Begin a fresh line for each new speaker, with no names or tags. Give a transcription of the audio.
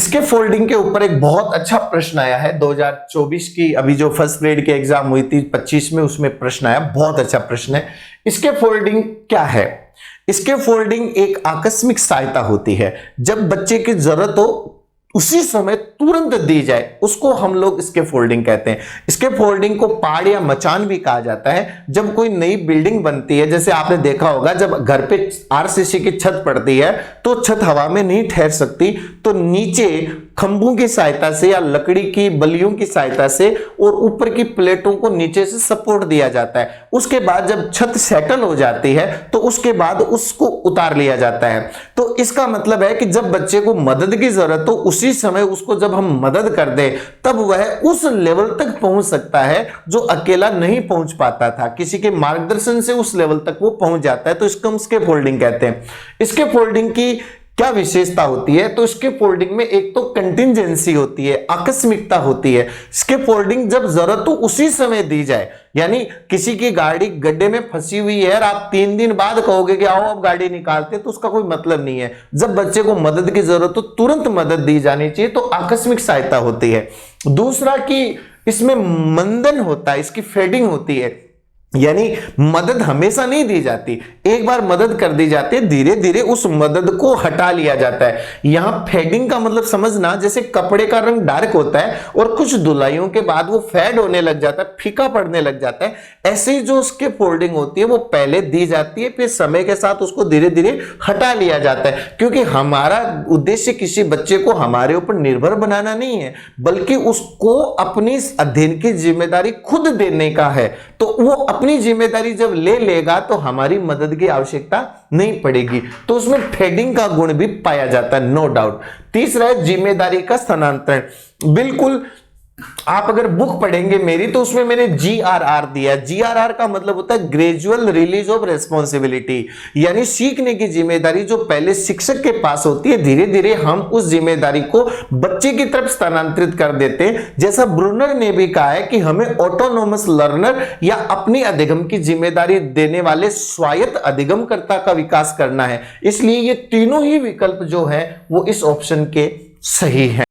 इसके फोल्डिंग के ऊपर एक बहुत अच्छा प्रश्न आया है 2024 की, अभी जो फर्स्ट ग्रेड की एग्जाम हुई थी 25 में, उसमें प्रश्न आया, बहुत अच्छा प्रश्न है। इसके फोल्डिंग क्या है? इसके फोल्डिंग एक आकस्मिक सहायता होती है, जब बच्चे की जरूरत हो उसी समय तुरंत दी जाए, उसको हम लोग इसके फोल्डिंग कहते हैं। इसके फोल्डिंग को पाड़ या मचान भी कहा जाता है। जब कोई नई बिल्डिंग बनती है, जैसे आपने देखा होगा जब घर पे आरसीसी की छत पड़ती है तो छत हवा में नहीं ठहर सकती, तो नीचे खंभों की सहायता से या लकड़ी की बल्लियों की सहायता से और ऊपर की प्लेटों को नीचे से सपोर्ट दिया जाता है। उसके बाद जब छत सेटल हो जाती है तो उसके बाद उसको उतार लिया जाता है। तो इसका मतलब है कि जब बच्चे को मदद की जरूरत हो उसी समय उसको जब हम मदद कर दें, तब वह उस लेवल तक पहुंच सकता है जो अकेला नहीं पहुंच पाता था। किसी के मार्गदर्शन से उस लेवल तक वो पहुंच जाता है, तो इसको हम स्केप फोल्डिंग कहते हैं। इसके फोल्डिंग की क्या विशेषता होती है? तो इसके फोल्डिंग में एक तो कंटिंजेंसी होती है, आकस्मिकता होती है। इसके फोल्डिंग जब जरूरत हो उसी समय दी जाए, यानी किसी की गाड़ी गड्ढे में फंसी हुई है और आप 3 दिन बाद कहोगे कि आओ अब गाड़ी निकालते, तो उसका कोई मतलब नहीं है। जब बच्चे को मदद की जरूरत हो तुरंत मदद दी जानी चाहिए, तो आकस्मिक सहायता होती है। दूसरा कि इसमें मंदन होता है, इसकी फेडिंग होती है, यानी मदद हमेशा नहीं दी जाती। एक बार मदद कर दी जाती है, धीरे धीरे उस मदद को हटा लिया जाता है। यहां फेडिंग का मतलब समझना, जैसे कपड़े का रंग डार्क होता है और कुछ धुलाइयों के बाद वो फेड होने लग जाता है, फीका पड़ने लग जाता है, ऐसे ही जो उसके फोल्डिंग होती है वो पहले दी जाती है, फिर समय के साथ उसको धीरे धीरे हटा लिया जाता है। क्योंकि हमारा उद्देश्य किसी बच्चे को हमारे ऊपर निर्भर बनाना नहीं है, बल्कि उसको अपनी अध्ययन की जिम्मेदारी खुद देने का है। तो वो अपनी जिम्मेदारी जब ले लेगा तो हमारी मदद की आवश्यकता नहीं पड़ेगी, तो उसमें फेडिंग का गुण भी पाया जाता है, नो डाउट। तीसरा है जिम्मेदारी का स्थानांतरण। बिल्कुल आप अगर बुक पढ़ेंगे मेरी, तो उसमें मैंने GRR दिया। GRR का मतलब होता है ग्रेजुअल रिलीज ऑफ रेस्पॉन्सिबिलिटी, यानी सीखने की जिम्मेदारी जो पहले शिक्षक के पास होती है, धीरे धीरे हम उस जिम्मेदारी को बच्चे की तरफ स्थानांतरित कर देते हैं। जैसा ब्रूनर ने भी कहा है कि हमें ऑटोनोमस लर्नर या अपनी अधिगम की जिम्मेदारी देने वाले स्वायत्त अधिगमकर्ता का विकास करना है। इसलिए ये तीनों ही विकल्प जो है वो इस ऑप्शन के सही है।